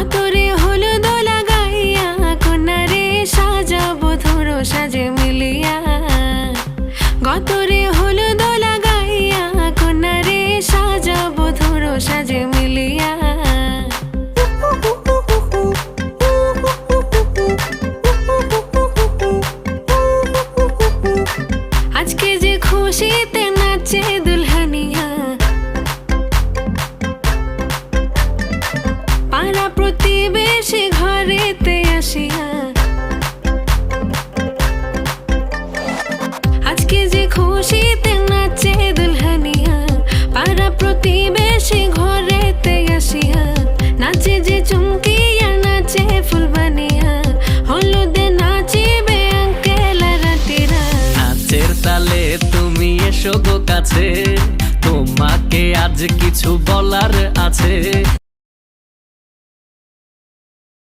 গতরে হলুদ লাগাইয়া কন্যারে সাজাবো ধরো সাজে মিলিয়া। গতরে হলুদ লাগাইয়া কন্যারে সাজাবো ধরো সাজে মিলিয়া। আজকে যে খুশিতে নাচে দুলহানিয়া, পাড়া প্রতিবেশী ঘরেতে আসিয়া। আজকে যে খুশিতে নাচে দুলহানিয়া, পাড়া প্রতিবেশী ঘরেতে আসিয়া। নাচে যে চুমকিয়া নাচে ফুলবানিয়া, হলুদে নাচিবে আঙ্কেল আর আন্টিরা। নাচের তালে তুমি এসো গো কাছে, তোমাকে আজ কিছু বলার আছে।